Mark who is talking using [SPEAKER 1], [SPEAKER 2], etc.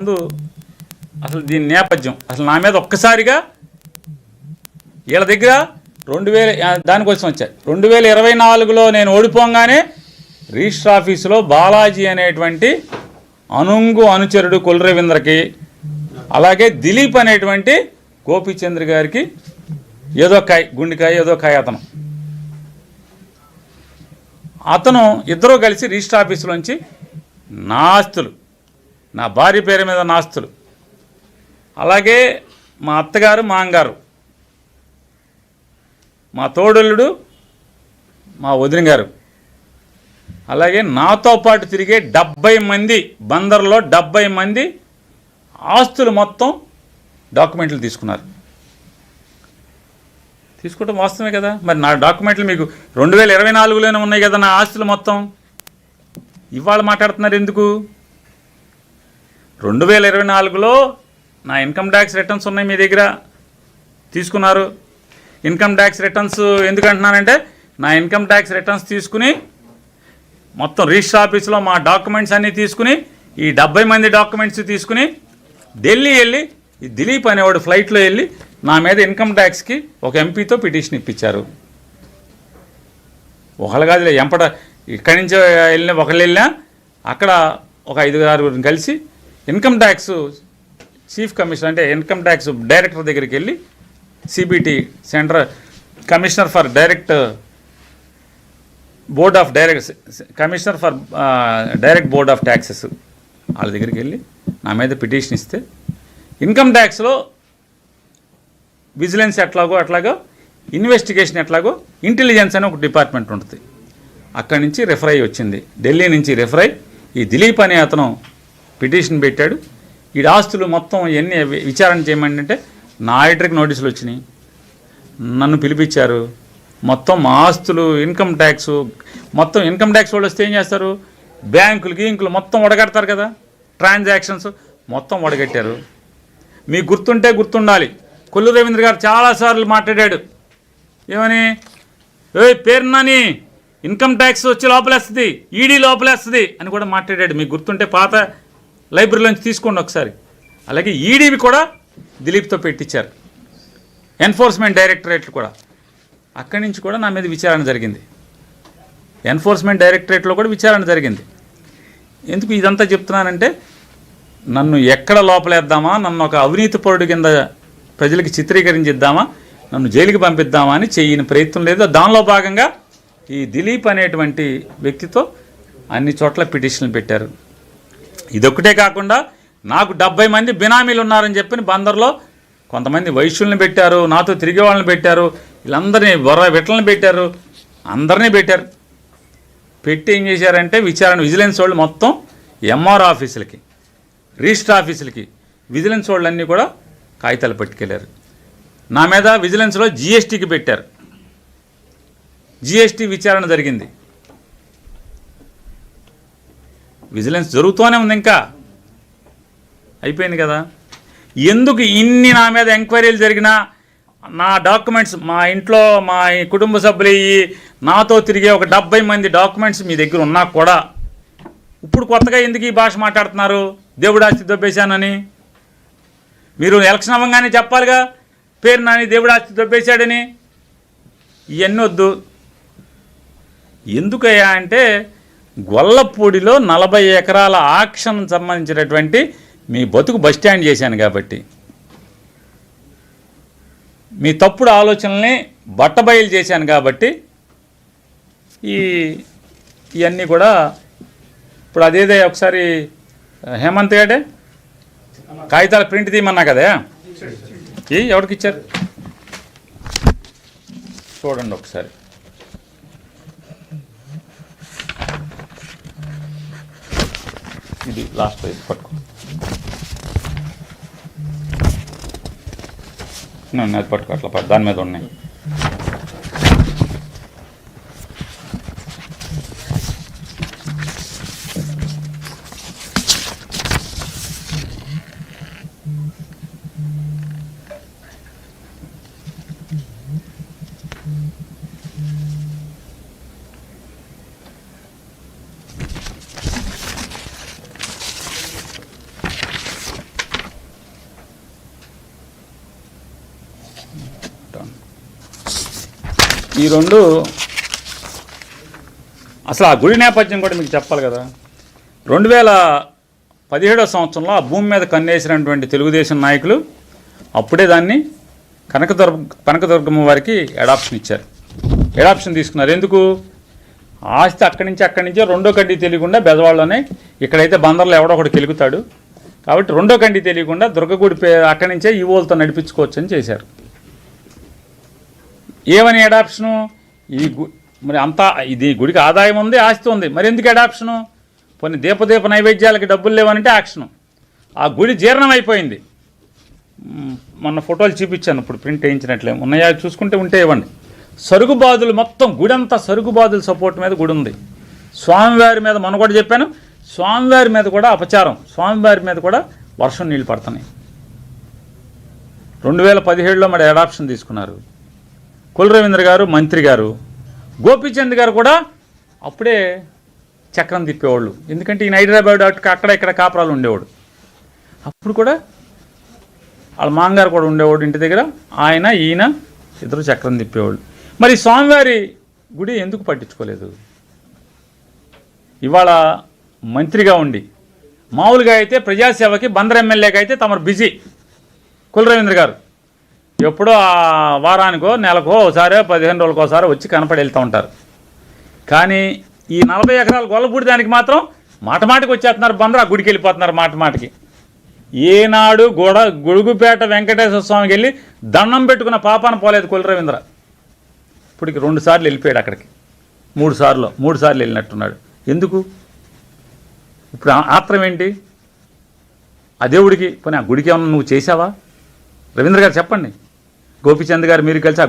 [SPEAKER 1] ముందు అసలు దీని నేపథ్యం అసలు నా మీద ఒక్కసారిగా వీళ్ళ దగ్గర 2000 దానికోసం వచ్చాయి. 2024లో నేను ఓడిపోగానే రిజిస్టర్ ఆఫీసులో బాలాజీ అనేటువంటి అనుచరుడు కులరవీంద్రకి, అలాగే దిలీప్ అనేటువంటి గోపీచంద్ర గారికి ఏదో గుండెకాయ ఏదో కాయ అతను ఇద్దరూ కలిసి రిజిస్టర్ ఆఫీసులోంచి నా ఆస్తులు, నా భార్య పేరు మీద నా ఆస్తులు, అలాగే మా అత్తగారు మాంగారు, మా తోడల్లుడు, మా వదిన గారు, అలాగే నాతో పాటు తిరిగే 70 మంది, బందర్లో 70 మంది ఆస్తులు మొత్తం డాక్యుమెంట్లు తీసుకున్నారు. తీసుకోవడం వాస్తవమే కదా. మరి నా డాక్యుమెంట్లు మీకు 2024లోనే ఉన్నాయి కదా నా ఆస్తులు మొత్తం. ఇవాళ మాట్లాడుతున్నారు ఎందుకు? 2024లో నా ఇన్కమ్ ట్యాక్స్ రిటర్న్స్ ఉన్నాయి మీ దగ్గర, తీసుకున్నారు. ఇన్కమ్ ట్యాక్స్ రిటర్న్స్ ఎందుకు అంటున్నానంటే, నా ఇన్కమ్ ట్యాక్స్ రిటర్న్స్ తీసుకుని మొత్తం రిజిస్టర్ ఆఫీస్లో మా డాక్యుమెంట్స్ అన్నీ తీసుకుని, ఈ 70 మంది డాక్యుమెంట్స్ తీసుకుని ఢిల్లీ వెళ్ళి ఈ దిలీప్ అనేవాడు ఫ్లైట్లో వెళ్ళి నా మీద ఇన్కమ్ ట్యాక్స్కి ఒక ఎంపీతో పిటిషన్ ఇప్పించారు. ఒకళ్ళు కాదులే, ఎంపట ఇక్కడి నుంచి వెళ్ళిన ఒకళ్ళు వెళ్ళినా అక్కడ ఒక 5-6 కలిసి ఇన్కమ్ ట్యాక్స్ చీఫ్ కమిషనర్ అంటే ఇన్కమ్ ట్యాక్స్ డైరెక్టర్ దగ్గరికి వెళ్ళి, CBT central commissioner for direct board of commissioner for direct board of taxes వాళ్ళ దగ్గరికి వెళ్ళి నా మీద పిటిషన్ ఇస్తే, ఇన్కమ్ ట్యాక్స్లో విజిలెన్స్ అట్లాగో ఇన్వెస్టిగేషన్ ఎట్లాగో ఇంటెలిజెన్స్ అని ఒక డిపార్ట్మెంట్ ఉంటుంది. అక్కడి నుంచి రెఫర్ అయ్యి వచ్చింది, ఢిల్లీ నుంచి రెఫర్ అయ్యి ఈ దిలీప్ అనే అతను పిటిషన్ పెట్టాడు. ఈ ఆస్తులు మొత్తం ఎన్ని విచారణ చేయమని అంటే నా ఆడిటర్కి నోటీసులు వచ్చినాయి, నన్ను పిలిపించారు. మొత్తం మా ఆస్తులు ఇన్కమ్ ట్యాక్స్ మొత్తం ఇన్కమ్ ట్యాక్స్ వాళ్ళు వస్తే ఏం చేస్తారు, బ్యాంకులు మొత్తం వడగడతారు కదా, ట్రాన్సాక్షన్స్ మొత్తం వడగట్టారు. మీకు గుర్తుండాలి, కొల్లు రవీంద్ర గారు చాలాసార్లు మాట్లాడాడు. ఏమని, పేరున్నాని ఇన్కమ్ ట్యాక్స్ వచ్చి లోపలేస్తుంది, ఈడీ లోపలేస్తుంది అని కూడా మాట్లాడాడు. మీకు గుర్తుంటే పాత లైబ్రరీలోంచి తీసుకోండి ఒకసారి. అలాగే ఈడీవి కూడా దిలీప్తో పెట్టించారు, ఎన్ఫోర్స్మెంట్ డైరెక్టరేట్లు కూడా. అక్కడి నుంచి కూడా నా మీద విచారణ జరిగింది, ఎన్ఫోర్స్మెంట్ డైరెక్టరేట్లో కూడా విచారణ జరిగింది. ఎందుకు ఇదంతా చెప్తున్నానంటే, నన్ను ఎక్కడ లోపలేద్దామా, నన్ను ఒక అవినీతి పరుడు కింద ప్రజలకి చిత్రీకరించిద్దామా, నన్ను జైలుకి పంపిద్దామా అని చేయని ప్రయత్నం లేదు. దానిలో భాగంగా ఈ దిలీప్ అనేటువంటి వ్యక్తితో అన్ని చోట్ల పిటిషన్లు పెట్టారు. ఇదొక్కటే కాకుండా నాకు 70 మంది బినామీలు ఉన్నారని చెప్పి బందర్లో కొంతమంది వైశ్యుల్ని పెట్టారు, నాతో తిరిగే వాళ్ళని పెట్టారు, వీళ్ళందరినీ విట్లని పెట్టారు, అందరినీ పెట్టారు. పెట్టి ఏం చేశారంటే విజిలెన్స్ వాళ్ళు మొత్తం ఎంఆర్ ఆఫీసులకి, రిజిస్టర్ ఆఫీసులకి విజిలెన్స్ వాళ్ళన్నీ కూడా కాగితాలు పట్టుకెళ్ళారు. నా మీద విజిలెన్స్లో జిఎస్టీకి పెట్టారు, జిఎస్టీ విచారణ జరిగింది. విజిలెన్స్ జరుగుతూనే ఉంది, ఇంకా అయిపోయింది కదా. ఎందుకు ఇన్ని నా మీద ఎంక్వైరీలు జరిగినా, నా డాక్యుమెంట్స్ మా ఇంట్లో మా కుటుంబ సభ్యులు నాతో తిరిగే ఒక 70 మంది డాక్యుమెంట్స్ మీ దగ్గర ఉన్నా కూడా ఇప్పుడు కొత్తగా ఎందుకు ఈ భాష మాట్లాడుతున్నారు, దేవుడాస్తి దొబ్బేశానని? మీరు ఎలక్షన్ అవ్వగానే చెప్పాలిగా, పేరు నాని దేవుడాస్తి దొబ్బేశాడని. ఇవన్నీ వద్దు. ఎందుకయ్యా అంటే, గొల్లపూడిలో 40 ఎకరాల ఆక్షన్ సంబంధించినటువంటి మీ బతుకు బస్టాండ్ చేశాను కాబట్టి, మీ తప్పుడు ఆలోచనల్ని బట్టబయలు చేశాను కాబట్టి ఇవన్నీ కూడా ఇప్పుడు అదేదే ఒకసారి హేమంత్ గాడే కాగితాల ప్రింట్ తీయమన్నా కదా, ఎవరికి ఇచ్చారు చూడండి ఒకసారి. ఇది లాస్ట్ పేజ్ పట్టుకో, అది పట్టుకో, అట్లా దాని మీద ఉన్నాయి. ఈ రెండు అసలు ఆ గుడి నేపథ్యం కూడా మీకు చెప్పాలి కదా. 2017 సంవత్సరంలో ఆ భూమి మీద కన్నేసినటువంటి తెలుగుదేశం నాయకులు అప్పుడే దాన్ని కనకదుర్గమ్మ వారికి అడాప్షన్ ఇచ్చారు. అడాప్షన్ తీసుకున్నారు. ఎందుకు? ఆస్తి అక్కడి నుంచే రెండో కండి తెలియకుండా బెజవాడలోనే, ఇక్కడైతే బందర్లో ఎవడో ఒకటి కెలుగుతాడు కాబట్టి రెండో కండి తెలియకుండా దుర్గగుడి అక్కడి నుంచే ఈవోలతో నడిపించుకోవచ్చు అని చేశారు. ఏమని అడాప్షను? మరి అంతా ఇది గుడికి ఆదాయం ఉంది, ఆస్తి ఉంది, మరి ఎందుకు అడాప్షను? కొన్ని దీప నైవేద్యాలకి డబ్బులు లేవనంటే యాక్షను. ఆ గుడి జీర్ణం అయిపోయింది. మొన్న ఫోటోలు చూపించాను, ఇప్పుడు ప్రింట్ వేయించినట్లే ఉన్నాయా చూసుకుంటే ఉంటే ఇవ్వండి. సరుగుబాదులు మొత్తం గుడి అంతా సరుగుబాదుల సపోర్ట్ మీద గుడి ఉంది. స్వామివారి మీద మొన్న కూడా చెప్పాను, స్వామివారి మీద కూడా అపచారం, స్వామివారి మీద కూడా వర్షం నీళ్ళు పడుతున్నాయి. 2017లో మరి అడాప్షన్ తీసుకున్నారు. కుల రవీంద్ర గారు మంత్రి గారు, గోపీచంద్ గారు కూడా అప్పుడే చక్రం తిప్పేవాళ్ళు. ఎందుకంటే ఈయన హైదరాబాద్ అక్కడ ఇక్కడ కాపురాలు ఉండేవాడు. అప్పుడు కూడా వాళ్ళ మాంగారు కూడా ఉండేవాడు ఇంటి దగ్గర. ఈయన ఇద్దరు చక్రం తిప్పేవాళ్ళు. మరి స్వామివారి గుడి ఎందుకు పట్టించుకోలేదు? ఇవాళ మంత్రిగా ఉండి మామూలుగా అయితే ప్రజాసేవకి బందర్ ఎమ్మెల్యేగా అయితే తమరు బిజీ. కుల రవీంద్ర గారు ఎప్పుడో వారానికో నెలకో ఒకసారి 15 రోజులకో ఒకసారి వచ్చి కనపడి వెళ్తూ ఉంటారు. కానీ ఈ 40 ఎకరాల గొల్లపూడి దానికి మాత్రం మాటమాటికి వచ్చేస్తున్నారు. బందర్ ఆ గుడికి వెళ్ళిపోతున్నారు మాటమాటికి. ఏనాడు గొడుగుపేట వెంకటేశ్వర స్వామికి వెళ్ళి దండం పెట్టుకున్న పాపాన పోలేదు కుల రవీంద్ర. ఇప్పటికి 2 సార్లు వెళ్ళిపోయాడు అక్కడికి, 3 సార్లు వెళ్ళినట్టున్నాడు. ఎందుకు? ఇప్పుడు ఆత్రం ఏంటి? ఆ దేవుడికి పోనీ ఆ గుడికి ఏమన్నా నువ్వు చేసావా? రవీంద్ర గారు చెప్పండి. గోపీచంద్ గారు మీరు కలిసి ఆ